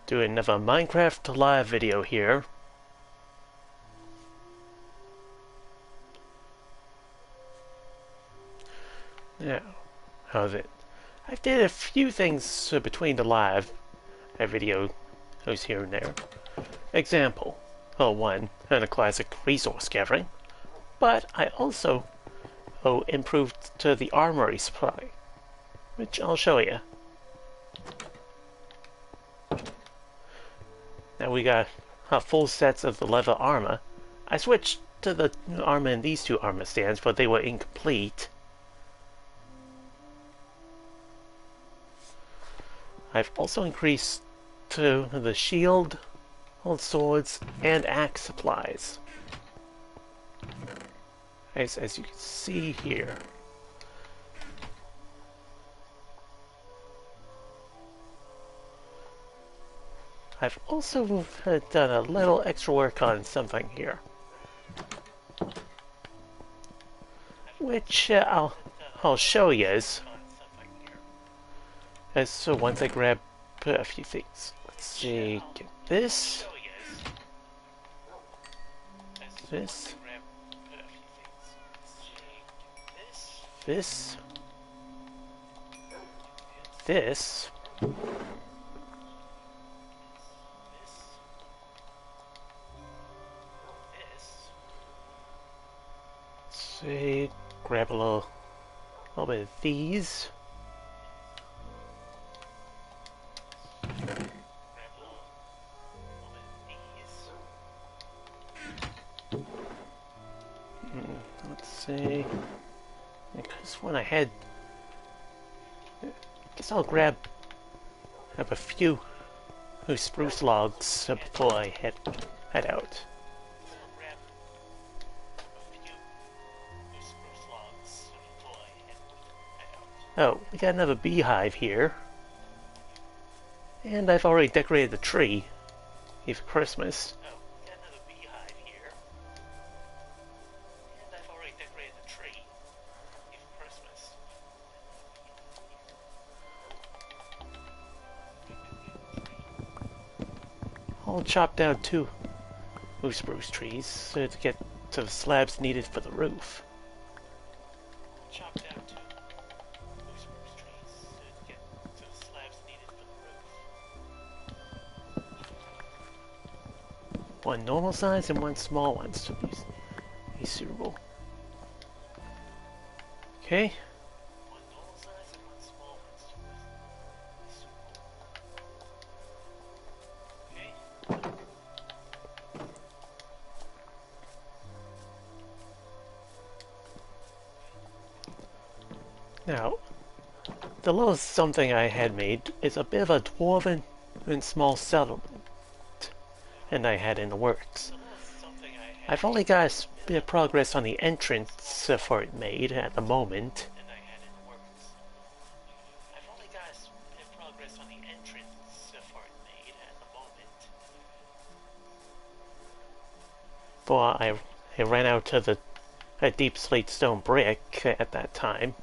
Doing another Minecraft live video here. Now, how's it? I did a few things between the live video here and there. Example, one, and a classic resource gathering, but I also improved to the armory supply, which I'll show you. Now we got full sets of the leather armor. I switched to the armor in these two armor stands, but they were incomplete. I've also increased to the shield, old swords, and axe supplies. As you can see here. I've also done a little extra work on something here, which I'll show you so once I grab a few things. Let's see, get this, this, this, this. See, grab a little bit of these. Let's see. Because when I had, I guess I'll grab up a few spruce logs before I head out. Oh, we got another beehive here. And I've already decorated the tree for Christmas. Oh, we got another beehive here. And I've already decorated the tree for Christmas. I'll chop down two spruce trees to get to the slabs needed for the roof. Chop down two. One normal size and one small one to be suitable. Okay. One normal size and one small one to be suitable. Okay. Now, the little something I had made is a bit of a dwarven and small settlement. And I had in the works. I've only got a bit of progress on the entrance for it made at the moment. But I ran out to the deep slate stone brick at that time.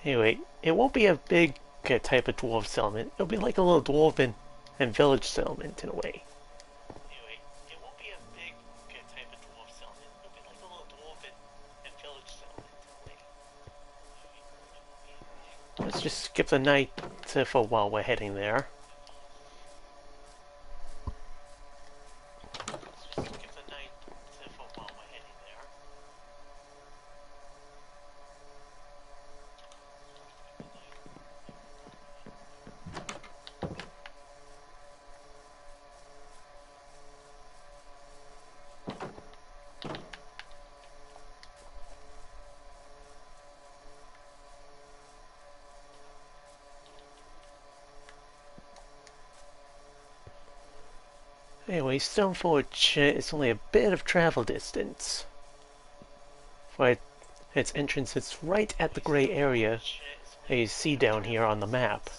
Anyway, it won't be a big type of dwarf settlement. It'll be like a little dwarven and village settlement in a way. Anyway, it won't be a big type of dwarf settlement. It'll be like a little dwarven and village settlement in a way. Let's just skip the night for while we're heading there. Anyway, Stoneforge is only a bit of travel distance. For its entrance, it's right at the grey area you see down here on the map.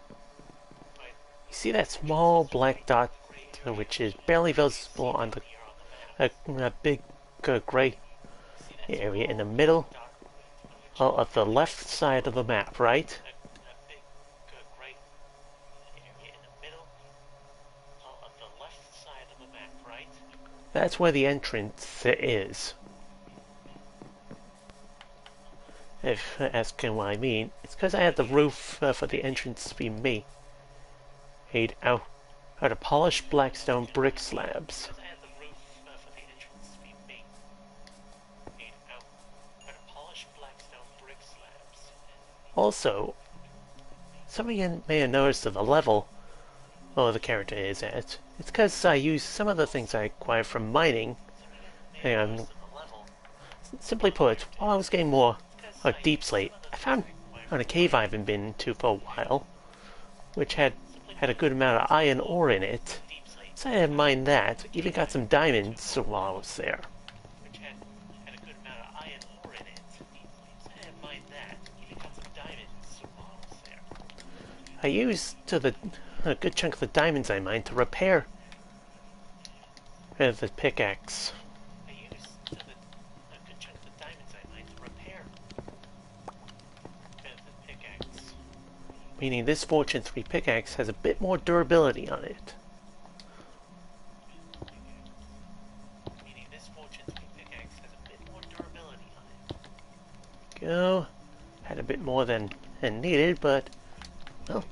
You see that small black dot, which is barely visible on the a big gray area in the middle of the left side of the map, right? That's where the entrance is. If you're asking what I mean, it's because I had the roof for the entrance to be made out of polished blackstone brick slabs. Also, some of you may have noticed that the level the character is at. It's because I used some of the things I acquired from mining, and simply put, while I was getting more deep slate, I found a cave I haven't been to for a while, which had a good amount of iron ore in it. So I didn't mind that. Even got some diamonds while I was there. I used a good chunk of the diamonds I mined to repair the pickaxe. Meaning this Fortune 3 pickaxe has a bit more durability on it. Go. Had a bit more than needed, but well.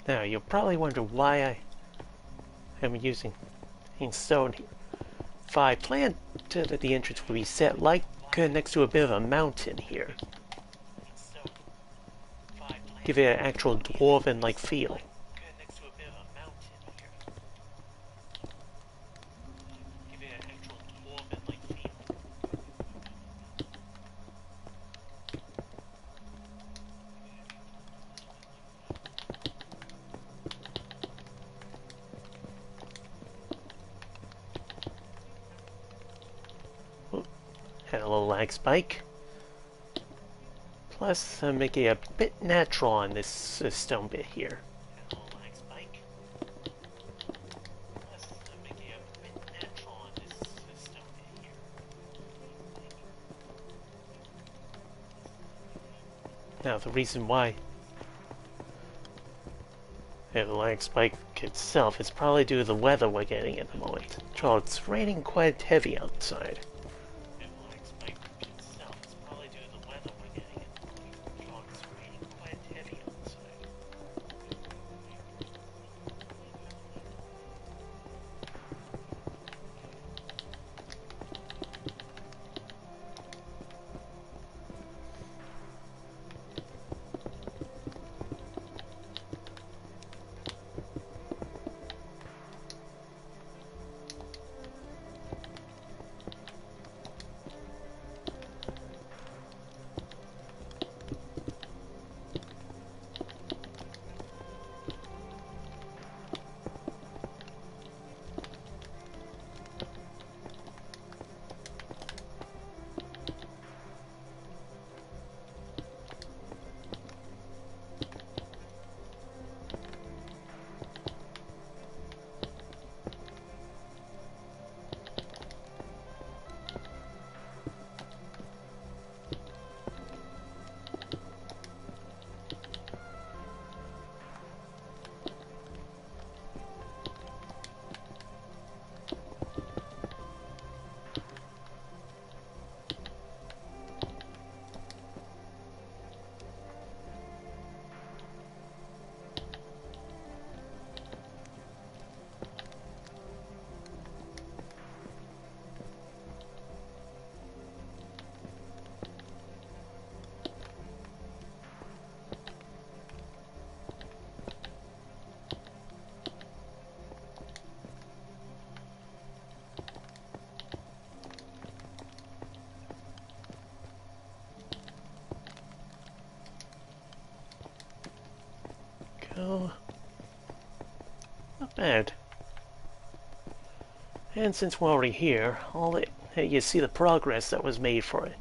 Now, you'll probably wonder why I am using stone here. If I planned that the entrance would be set like next to a bit of a mountain here, give it an actual dwarven-like feel. Had a little lag spike. Plus, I'm making it a bit natural on this stone bit here. Now, the reason why the lag spike itself is probably due to the weather we're getting at the moment. So it's raining quite heavy outside. go. Not bad. And since we're already here, I'll let you see the progress that was made for it.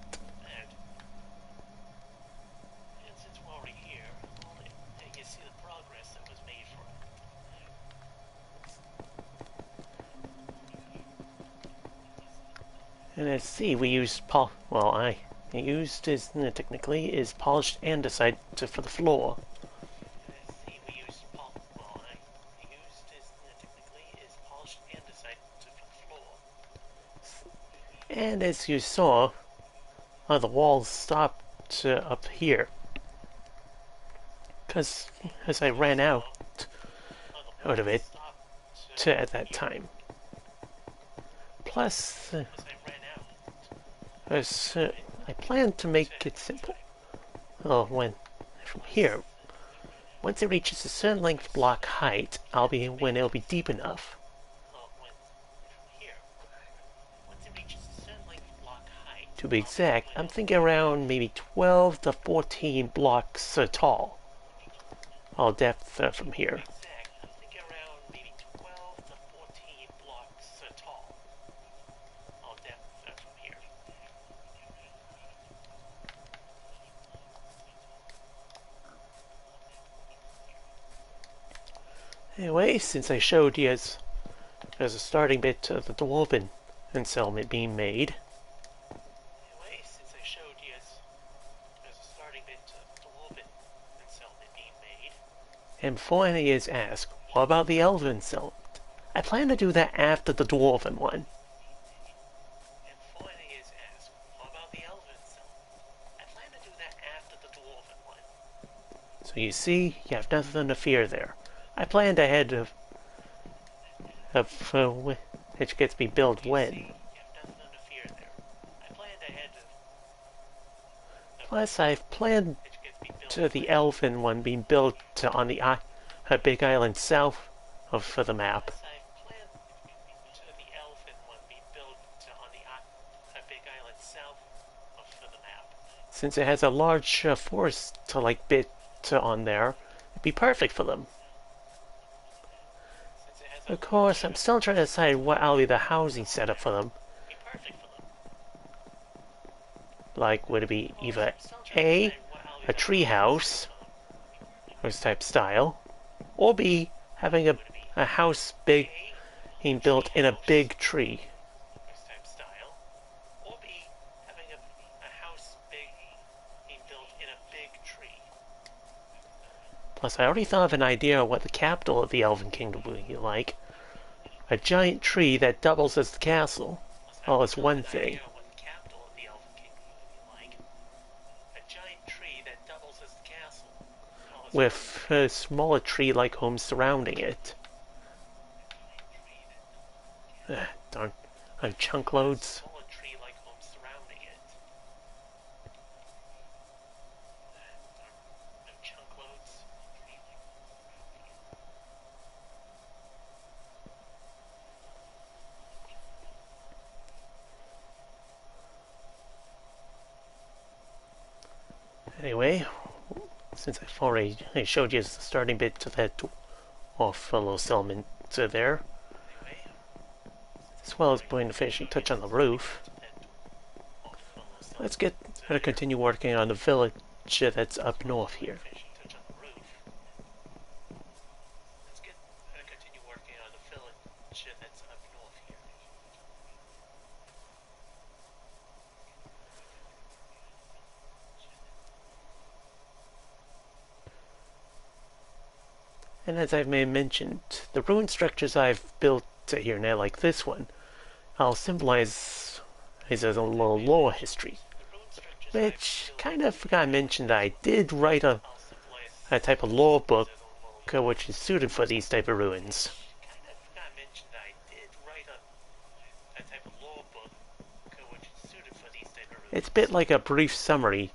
And let's see, we used I used is technically is polished andesite for the floor. And as you saw, the walls stopped up here. Because as I ran out of it at that time. Plus, I planned to make it simple. Oh, from here, once it reaches a certain length block height, when it'll be deep enough. To be exact, I'm thinking around maybe 12 to 14 blocks tall. All depth from here. Anyway, since I showed you as a starting bit of the dwarven settlement being made, and before any is asked, what about the elven settlement? I plan to do that after the dwarven one. So you see, you have nothing to fear there. I planned ahead of which gets me built when. Plus, I've planned to the elven one being built on the big island south of the map. Since it has a large forest bit on there, it'd be perfect for them. Of course, I'm still trying to decide what will be the housing setup for them. Like, would it be either A, a tree house, this type style, or B, having a house being built in a big tree. Plus, I already thought of an idea of what the capital of the Elven Kingdom would be like. A giant tree that doubles as the castle. Well, it's one thing. With a smaller tree-like homes surrounding it. Darn, I have chunk loads. Anyway, since I've already showed you the starting bit to that off a little settlement there, as well as putting the finishing touch on the roof, let's continue working on the village that's up north here. And as I've mentioned, the ruined structures I've built here now, like this one, I'll symbolize as a little lore history. Which, kind of forgot to mention that I did write a type of lore book which is suited for these type of ruins. It's a bit like a brief summary,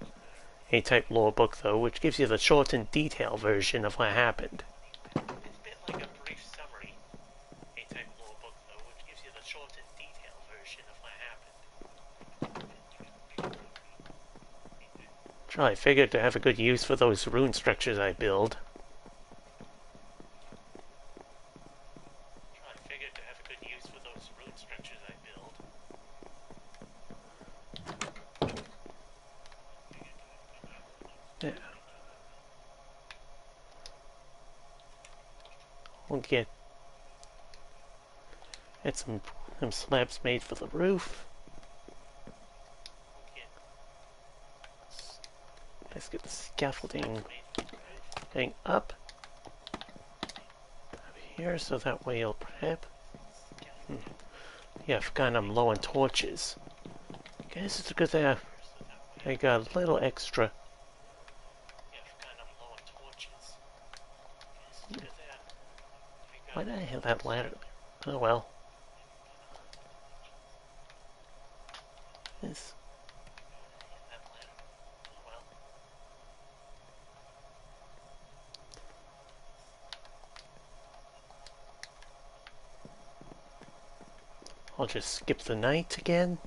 a type lore book though, which gives you the short and detailed version of what happened. I figured to have a good use for those rune structures I build. Yeah. We'll get some slabs made for the roof. Let's get the scaffolding going up here, so that way it'll prep. Yeah, I forgot I'm low on torches. Guess it's a good thing I got a little extra. Why did I have that ladder? Oh well. This. I'll just skip the night again.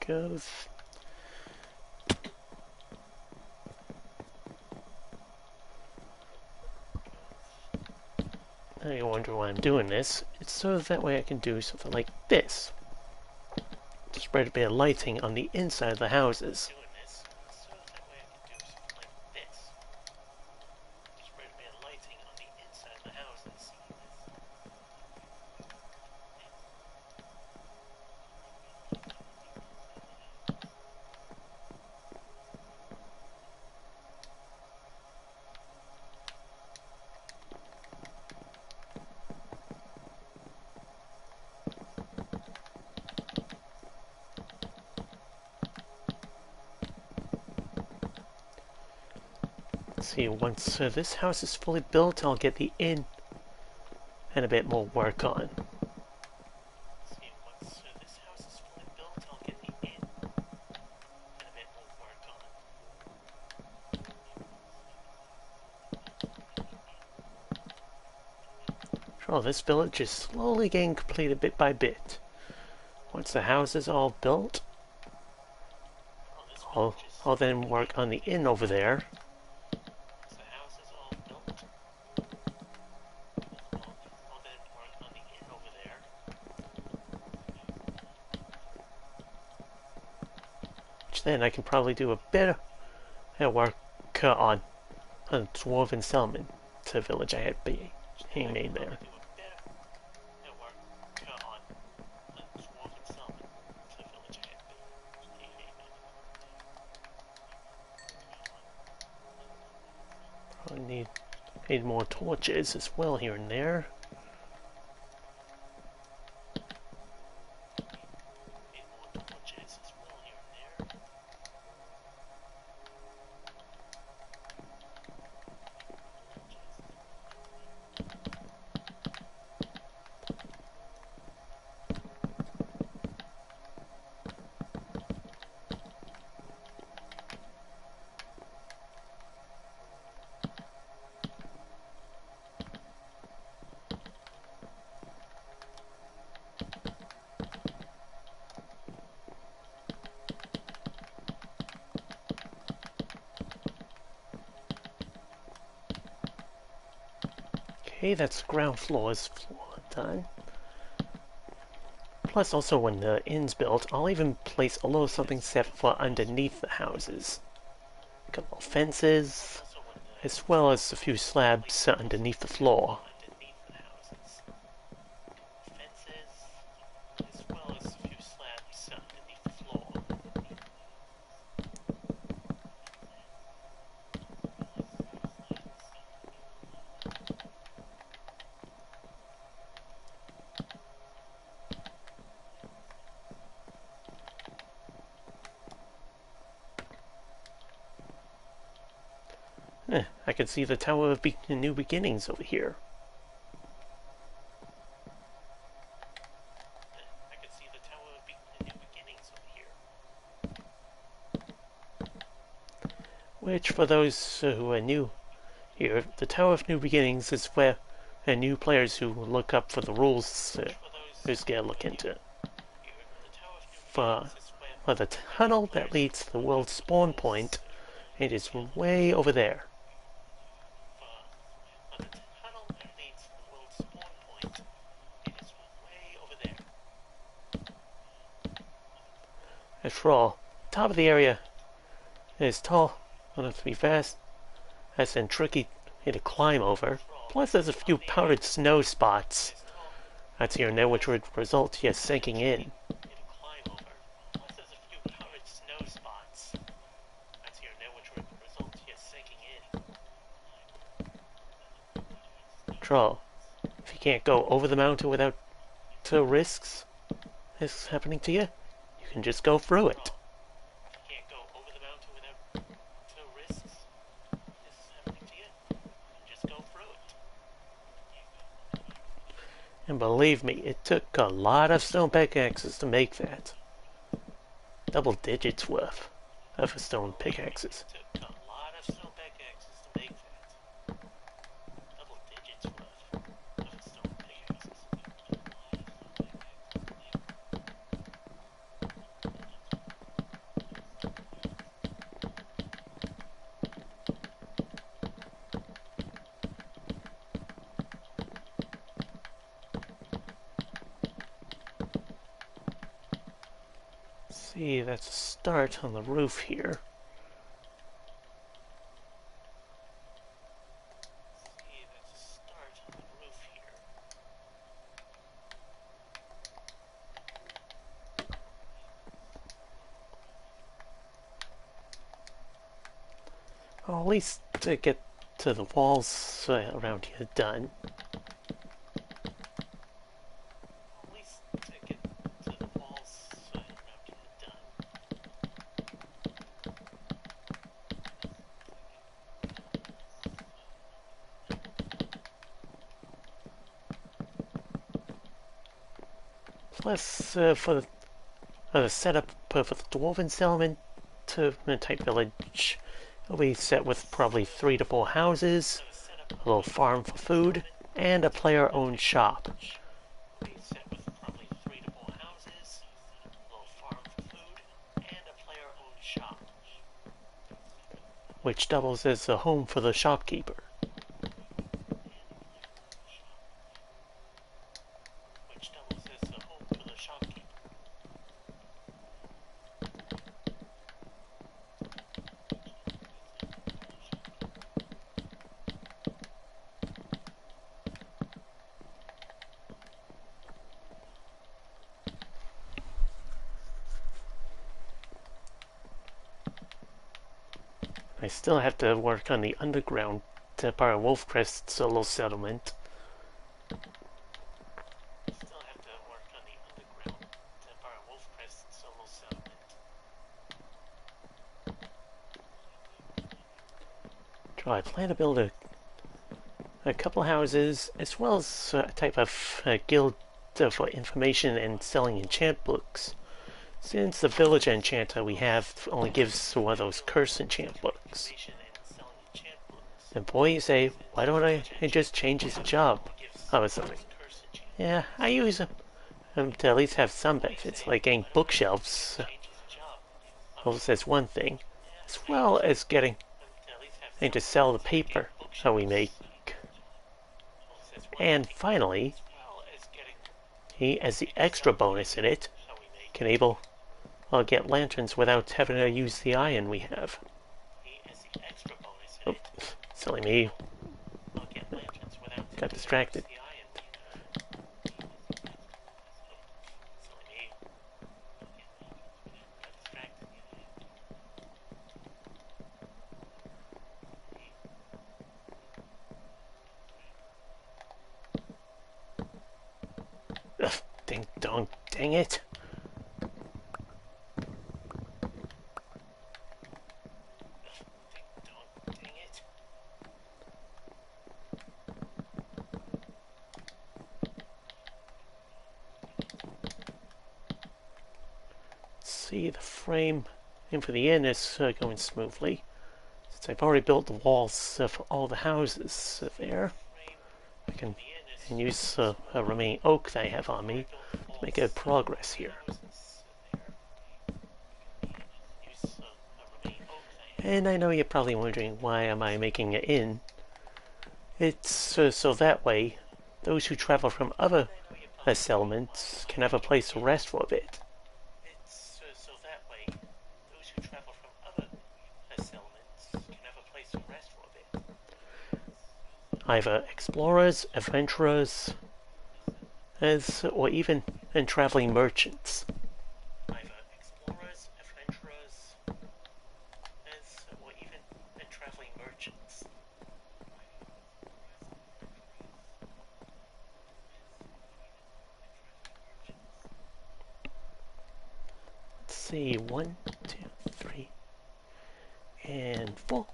Goes. Now you wonder why I'm doing this. It's so that way I can do something like this. To spread a bit of lighting on the inside of the houses. See, once this house is fully built, I'll get the inn and a bit more work on. Sure, this village is slowly getting completed bit by bit. Once the house is all built, I'll then work on the inn over there. Then I can probably do a bit of work on a dwarven settlement to the village I had being made there. Probably need more torches as well here and there. Okay, that's ground floor's floor done. Plus, also when the inn's built, I'll even place a little something set for underneath the houses. A couple of fences, as well as a few slabs underneath the floor. I can see the Tower of New Beginnings over here. Which, for those who are new here, the Tower of New Beginnings is where and new players who look up for the rules just get a look into it. For the tunnel that leads to the world's spawn point, it is way over there. After all, the top of the area is tall enough to be fast, and tricky to climb over. Plus, there's a few powdered snow spots that's here and there, which would result in sinking in. Troll, if you can't go over the mountain without risks happening to you, you can just go through it. And believe me, it took a lot of stone pickaxes to make that. Double digits worth of stone pickaxes. See, that's a start on the roof here. Well, at least to get to the walls around here done. Plus, for the setup for the dwarven settlement type village, it'll be set with probably 3 to 4 houses, a little farm for food, and a player-owned shop. Which doubles as a home for the shopkeeper. I still have to work on the underground part of Wolfcrest's little settlement. So I plan to build a couple houses, as well as a type of guild for information and selling enchant books. Since the village enchanter we have only gives one of those curse enchant books. And boy, you say, why don't I just change his job? Or something. Yeah, I use them to at least have some benefits, like getting bookshelves. Well, that's one thing, as well as getting to sell the paper that we make. And finally, he, as the extra bonus in it, can get lanterns without having to use the iron we have. Oh, silly me. Got distracted. Ugh, ding dong, dang it. See, the frame in for the inn is going smoothly, since I've already built the walls for all the houses there. I can and use a remaining oak that I have on me to make good progress here. And I know you're probably wondering, why am I making an inn? It's so that way those who travel from other settlements can have a place to rest for a bit. Either explorers, adventurers, or even traveling merchants. Let's see, 1, 2, 3, and 4.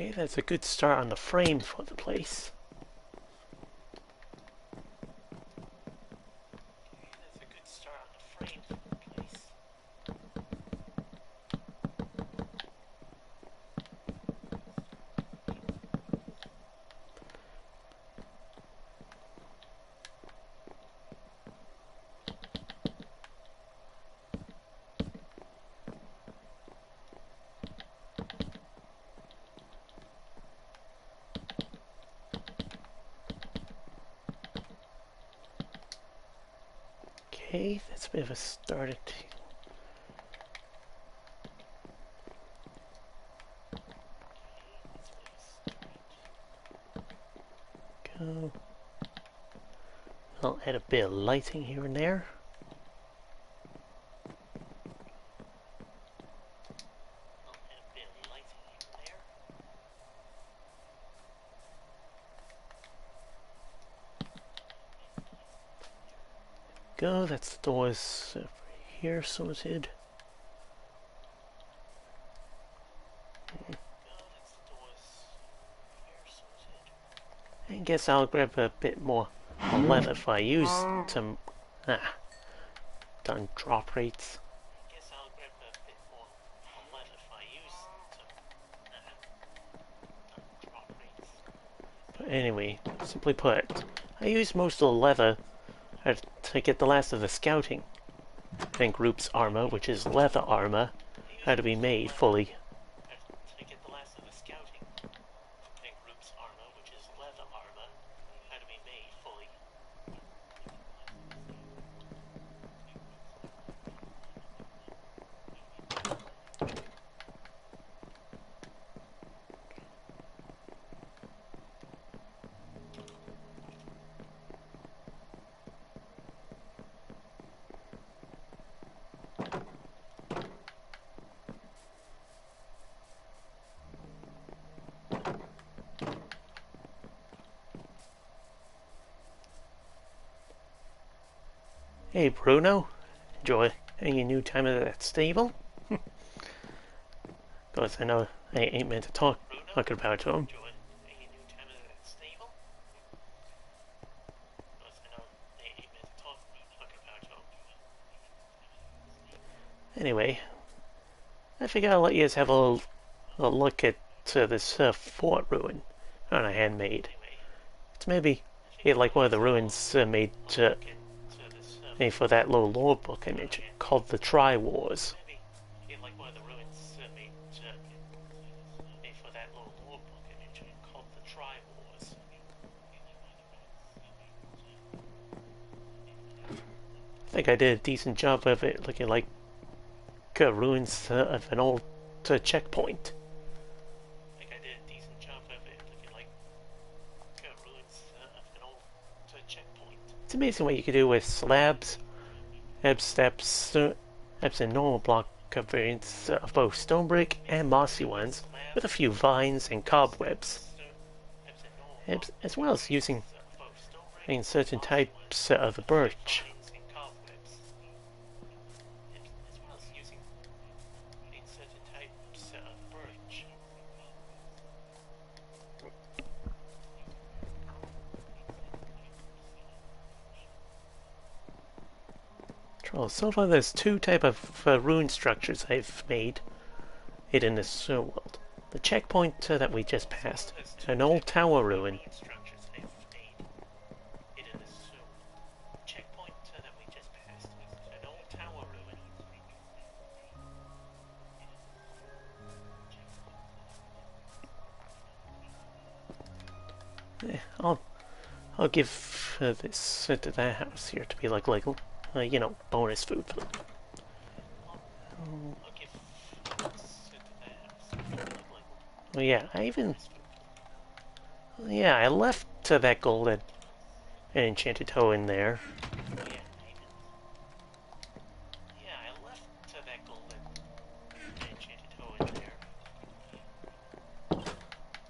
Okay, that's a good start on the frame for the place. Okay, that's a bit of a start. Go. I'll add a bit of lighting here and there. Go, that's the doors over here sorted. I guess I'll grab a bit more leather if I use some done drop rates. But anyway, simply put, I use most of the leather to get the last of the scouting and group's armor, which is leather armor, had to be made fully. Hey Bruno, enjoy your new time at that stable? Because I know I ain't meant to talk about it to him. Anyway, I figure I'll let you guys have a look at this fort ruin on a handmade. It's maybe like one of the ruins made for that little lore book I mentioned, called the Tri-Wars. I think I did a decent job of it looking like ruins of an old checkpoint. It's amazing what you can do with slabs, steps, and normal block up variants of both stone brick and mossy ones, with a few vines and cobwebs, as well as using certain types of the birch. So far there's two type of rune structures I've made in this world. The checkpoint that we just passed, an old tower ruin. I'll give this to that house here to be like you know, bonus food for them. Well, yeah, I left that golden and enchanted hoe in there.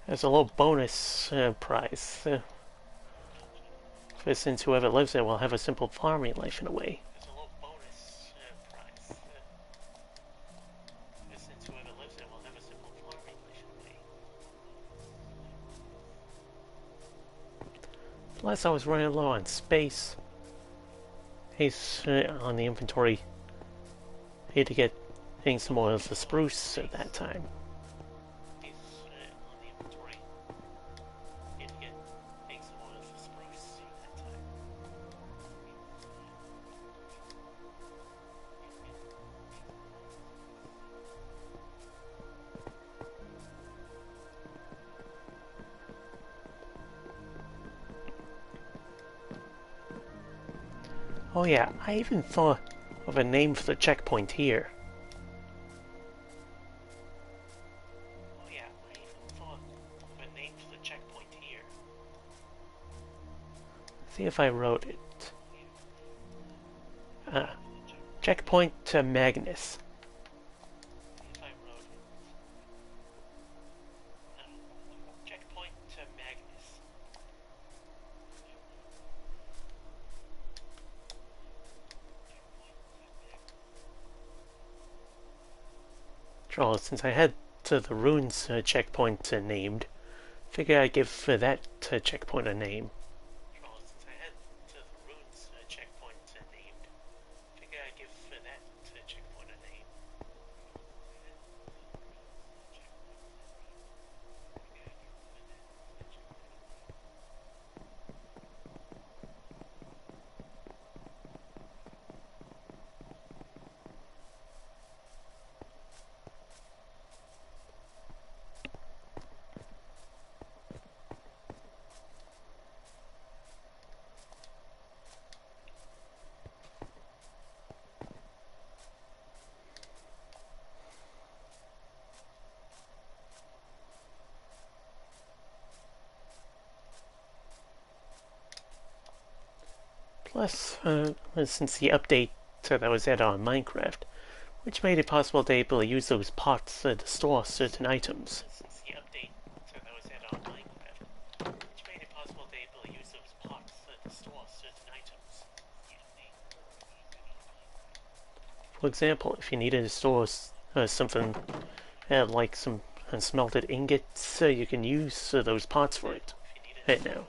As a little bonus prize. Since whoever lives there will have a simple farming life in a way. Plus, I was running low on space. He's on the inventory. Had to get some more of the spruce at that time. Oh yeah, I even thought of a name for the checkpoint here. See if I wrote it. Checkpoint to Magnus. Since I had the runes checkpoint named, figure I'd give that checkpoint a name. Plus, since the update that was added on Minecraft, which made it possible to be able to use those pots to store certain items. For example, if you needed to store something like some smelted ingots, you can use those pots for it right now.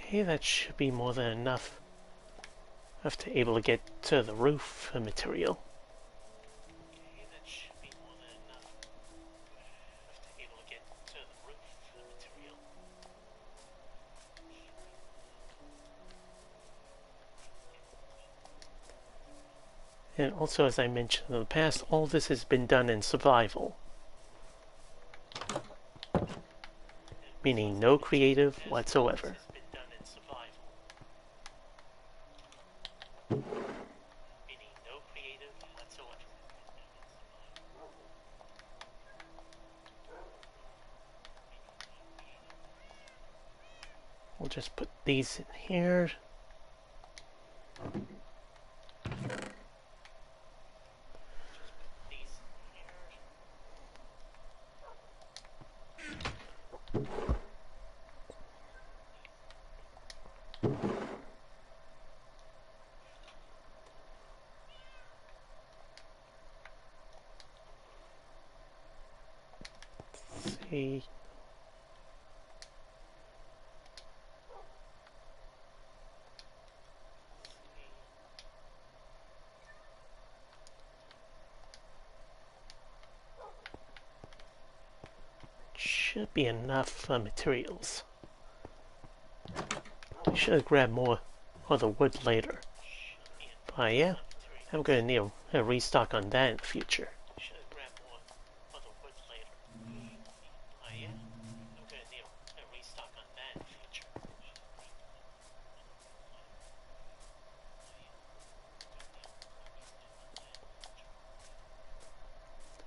Okay, that should be more than enough to able to get to the roof material. And also, as I mentioned in the past, all this has been done in survival. Meaning no creative whatsoever. We'll just put these in here. Let's see. Should be enough materials. I should have grabbed more of the wood later. But yeah, I'm going to need a restock on that in the future.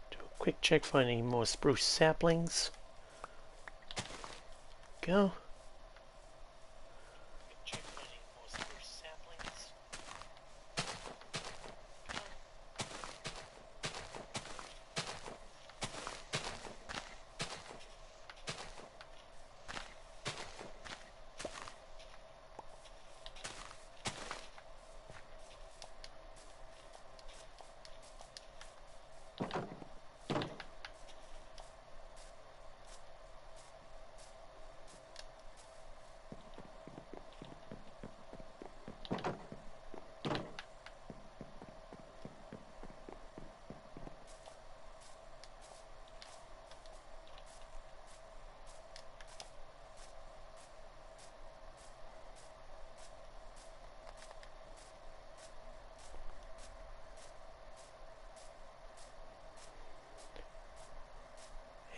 Do a quick check for any more spruce saplings. Go.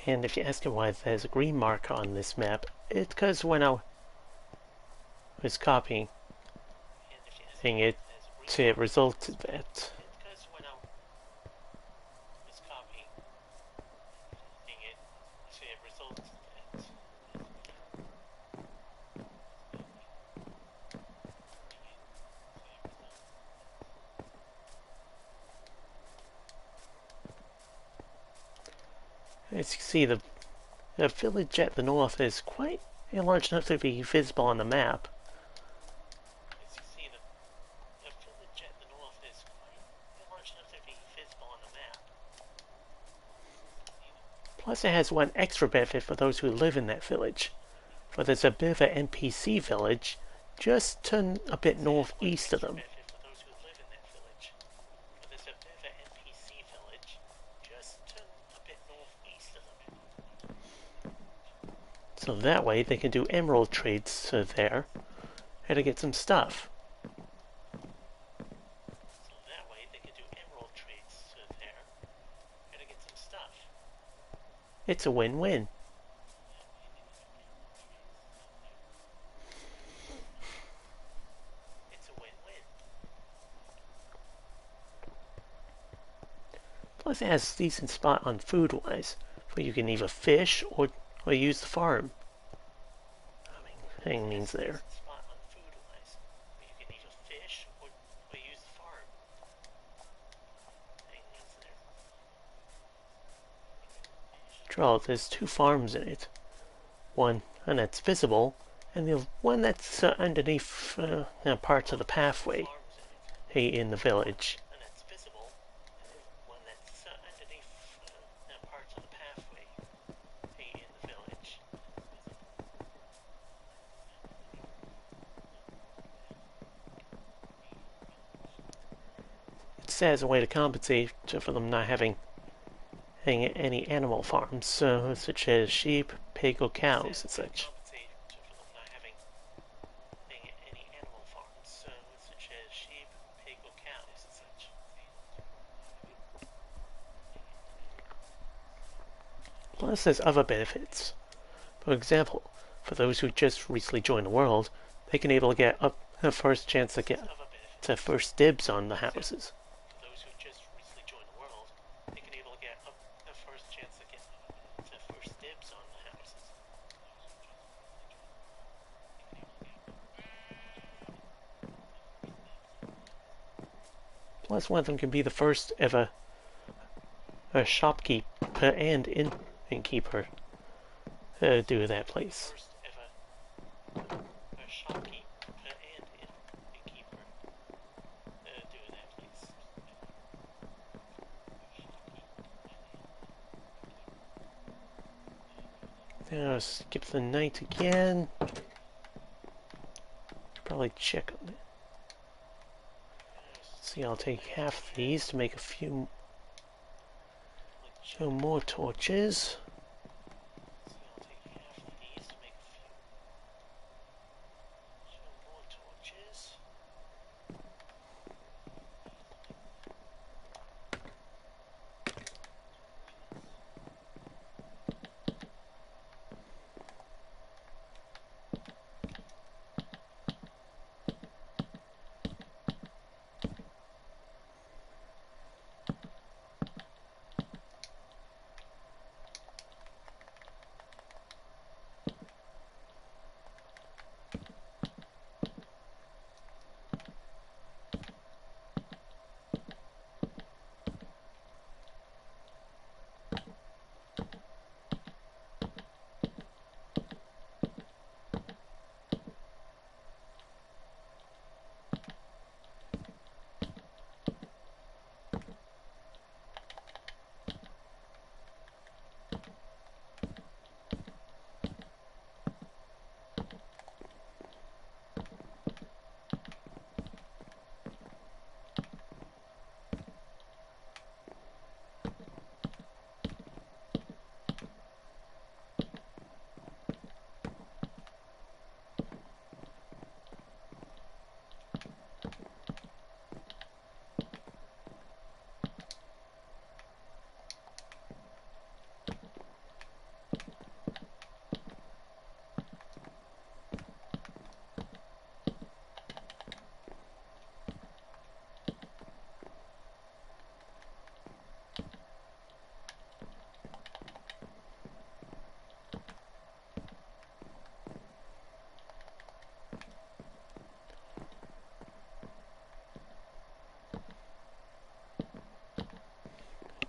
And if you're asking why there's a green marker on this map, it's because when I was copying it, it resulted that as you can see, the village at the north is quite large enough to be visible on the map. Plus it has one extra benefit for those who live in that village. For there's a bit of an NPC village just a bit northeast of them. So that way they can do emerald trades there and to get some stuff. It's a win-win. Plus it has a decent spot on food-wise, where you can either fish or use the farm. I mean, hang means there. Draw, there's two farms in it. One that's visible, and the one that's underneath parts of the pathway in the village. As a way to compensate for them not having any animal farms, such as sheep, pig, or cows and such. Plus, there's other benefits. For example, for those who just recently joined the world, they can able to get a first chance to get to first dibs on the houses. Plus, one of them can be the first ever shopkeeper and innkeeper do that place. Now skip the night again. Probably check on it. See, I'll take half these to make a few more torches.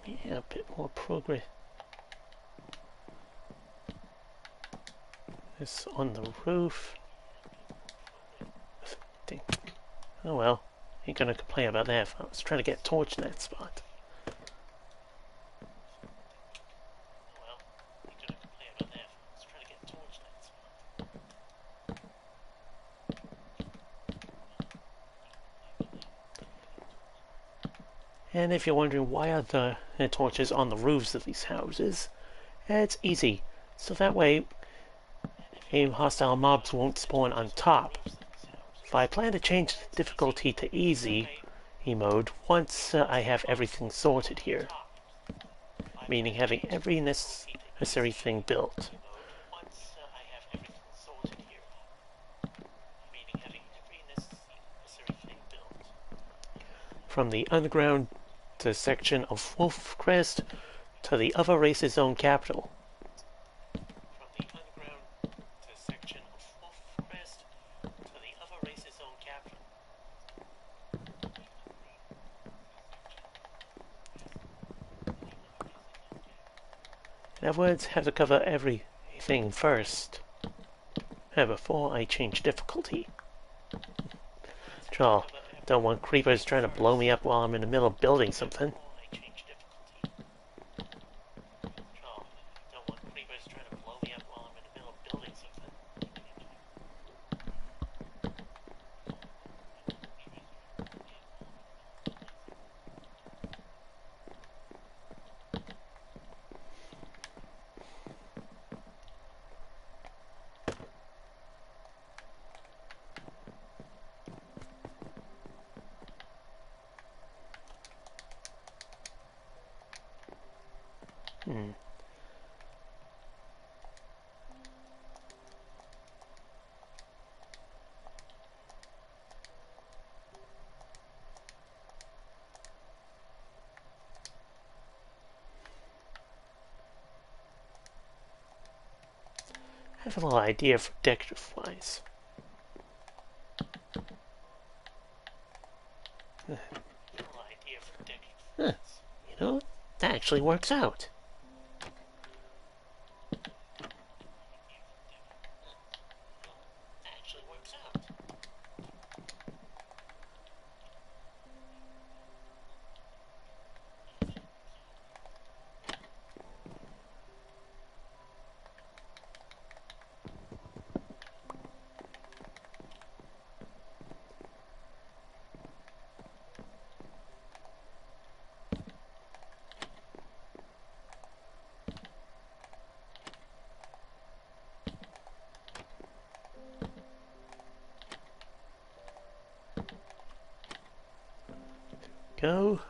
Yeah, a bit more progress. This on the roof. Oh well, ain't gonna complain about that if I was trying to get a torch in that spot. And if you're wondering why are the torches on the roofs of these houses, it's easy. So that way, hostile mobs won't spawn on top. But I plan to change the difficulty to easy mode once I have everything sorted here. Meaning having every necessary thing built. From the underground section of Wolfcrest to the other race's own capital. In other words, have to cover everything first before I change difficulty. Sure, don't want creepers trying to blow me up while I'm in the middle of building something. have a little idea for decorative-wise. Huh. You know, that actually works out. Go.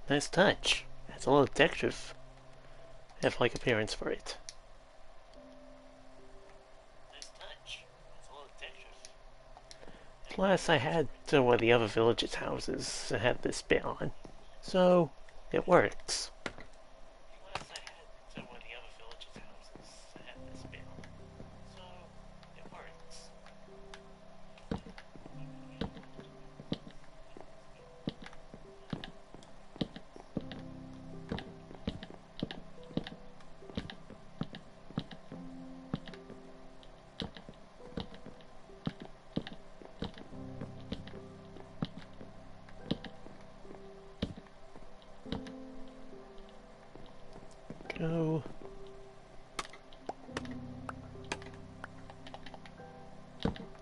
Nice touch. Has a little decorative, like appearance for it. Plus, I had one of the other villages' houses that had this bit on, so it works. Go.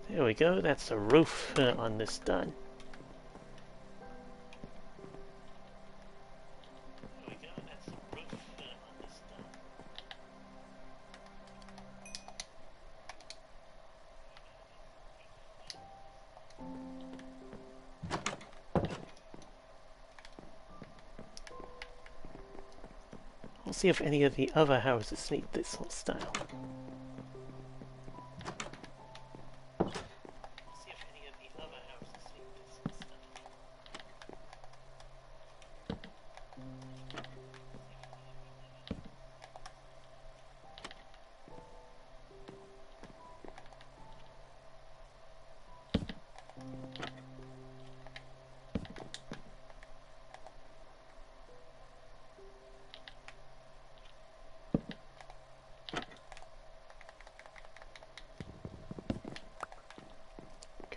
There we go, that's the roof on this done. We'll see if any of the other houses need this whole style.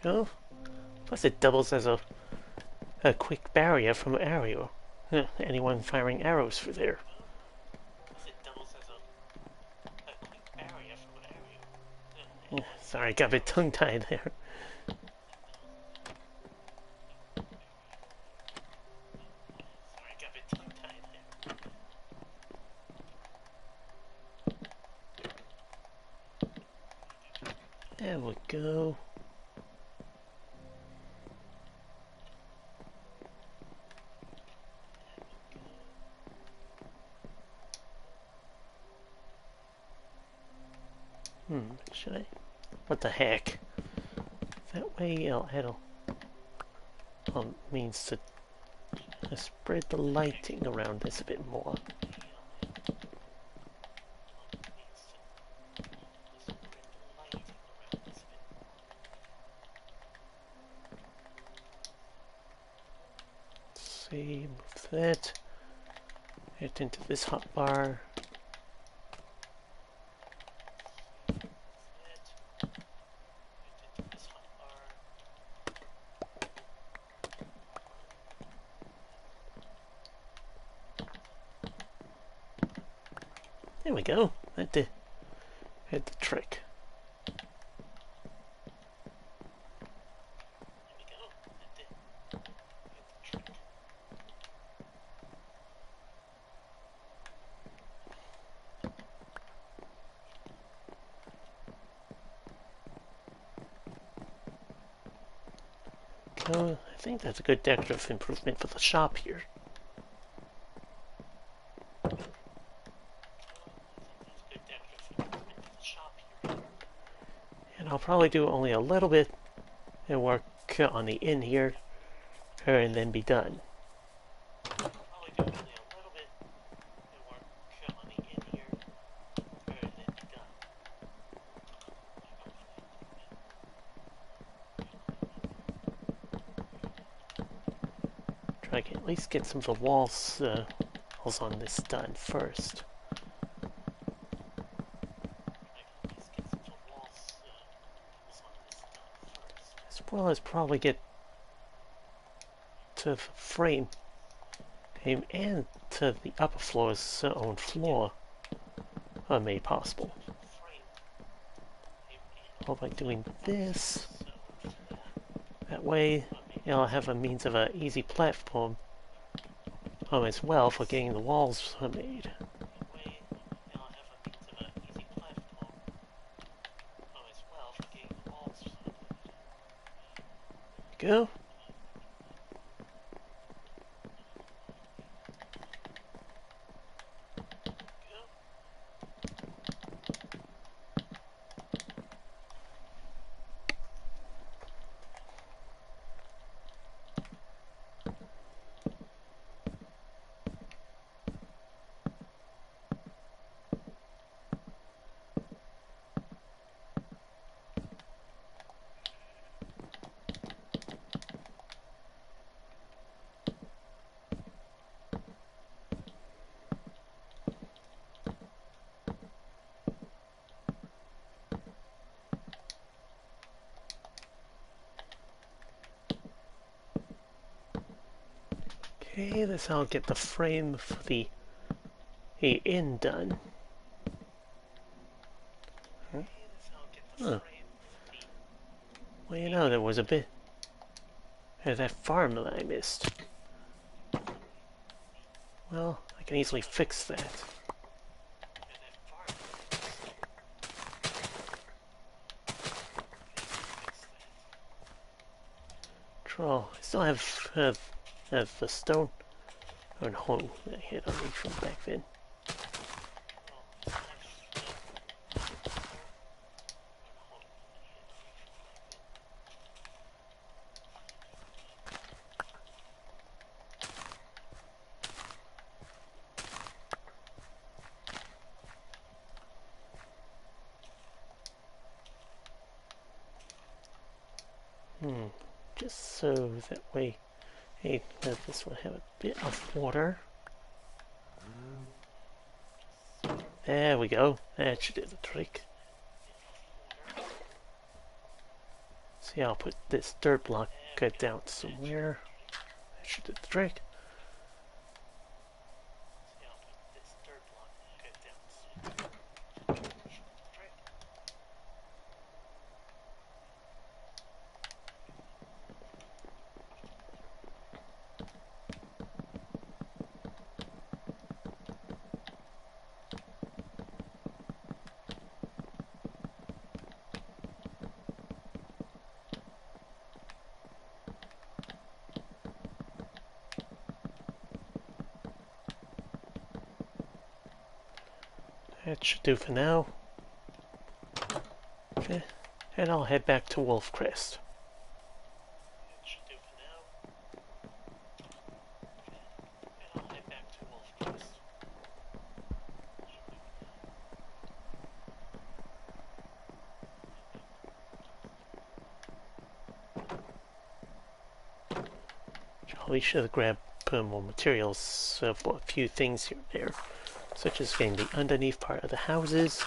Go. Plus it doubles as a quick barrier from anyone firing arrows through there. Sorry, got a bit tongue-tied there. There we go. Should I? What the heck? That way it'll means to spread the lighting around this a bit more. Let's see, move that. Get into this hotbar. There we go. That did the trick. So I think that's a good decorative improvement for the shop here. And I'll probably do only a little bit and work on the inn here and then be done. I can at least get some of the walls on this done first. As well as probably get to the frame and to the upper floor's own floor made possible. All by doing this. That way, I'll have a means of an easy platform as well for getting the walls made. Go. Okay, this I'll get the frame for the inn done. Huh. Well, you know, there was a bit of that farm that I missed. Well, I can easily fix that. Troll, I still have the stone and hole that I had on me from back then. Just so that way, hey, this will have a bit of water. There we go. That should do the trick. See, I'll put this dirt block down somewhere. That should do the trick. That should do for now. Okay, and I'll head back to Wolf Crest. Probably should have grabbed more materials for a few things here and there, such as getting the underneath part of the houses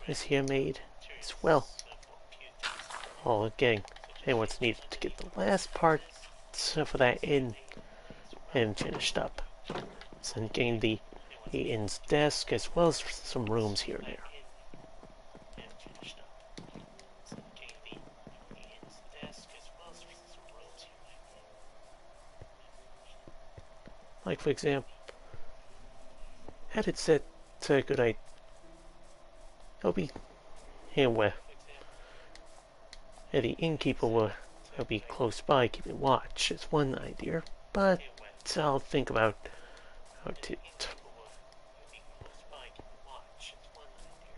is here made as well. All again, and what's needed to get the last part for that inn and finished up. So getting the inn's desk as well as some rooms here and there. Like for example, had it set to a good idea, it'll be here where the innkeeper will be close by keeping watch. It's one idea, but I'll think about how to.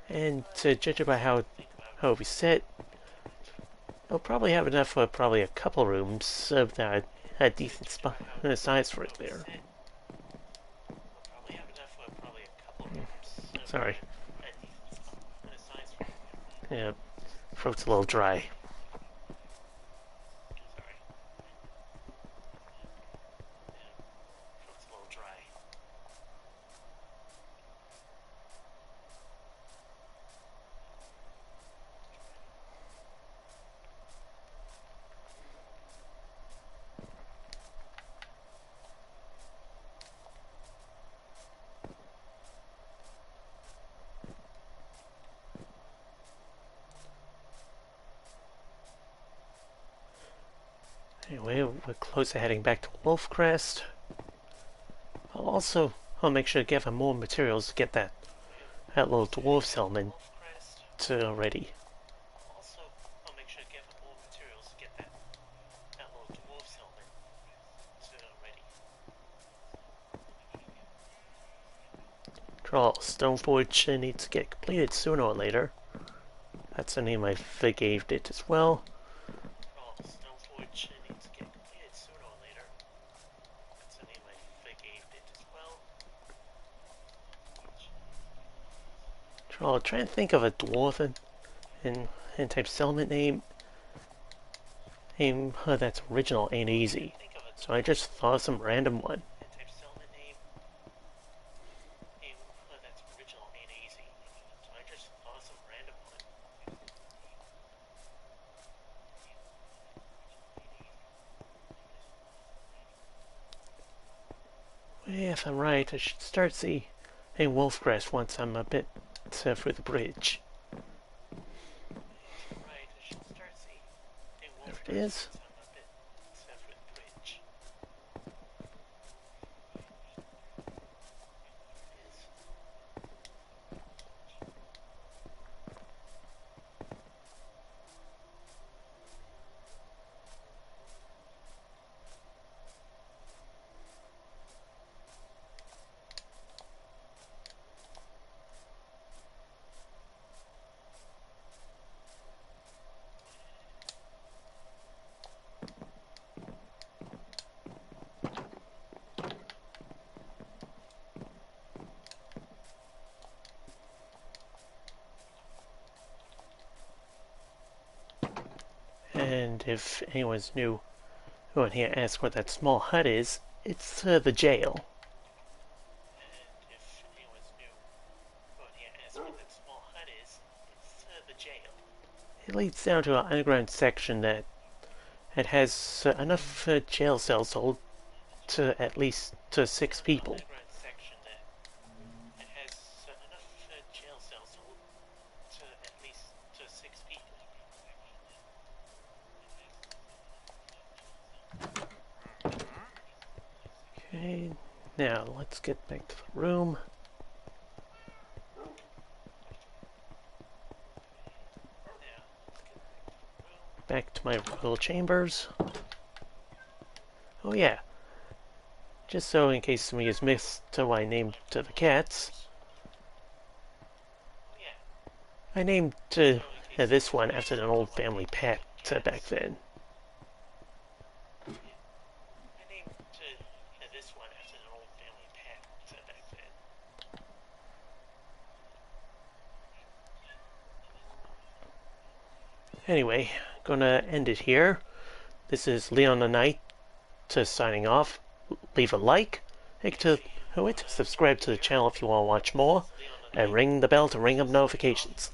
And to judge it by how it'll be set, I'll probably have enough for probably a couple rooms that had decent size for it there. Sorry. Yeah, throat's a little dry. we're close to heading back to Wolfcrest. I'll make sure to gather more materials to get that little dwarf settlement ready. Troll Stoneforge needs to get completed sooner or later. That's the name I forgave it as well. Troll, try and think of a dwarven and type settlement name. That's original ain't easy. So I just thought of some random one. If I'm right, I should start seeing Wolfcrest once I'm a bit through the bridge. There it is. And if anyone's new who here asks what that small hut is, it's the jail. It leads down to an underground section that has enough jail cells to hold to at least 6 people. Okay, now let's get back to the room. Back to my royal chambers. Oh yeah, just so in case somebody has missed what I named the cats. I named this one after an old family pet back then. Anyway, gonna end it here. This is Leon the Knight signing off. Leave a like, subscribe to the channel if you want to watch more, and ring the bell to ring up notifications.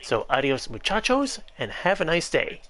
So adios muchachos, and have a nice day.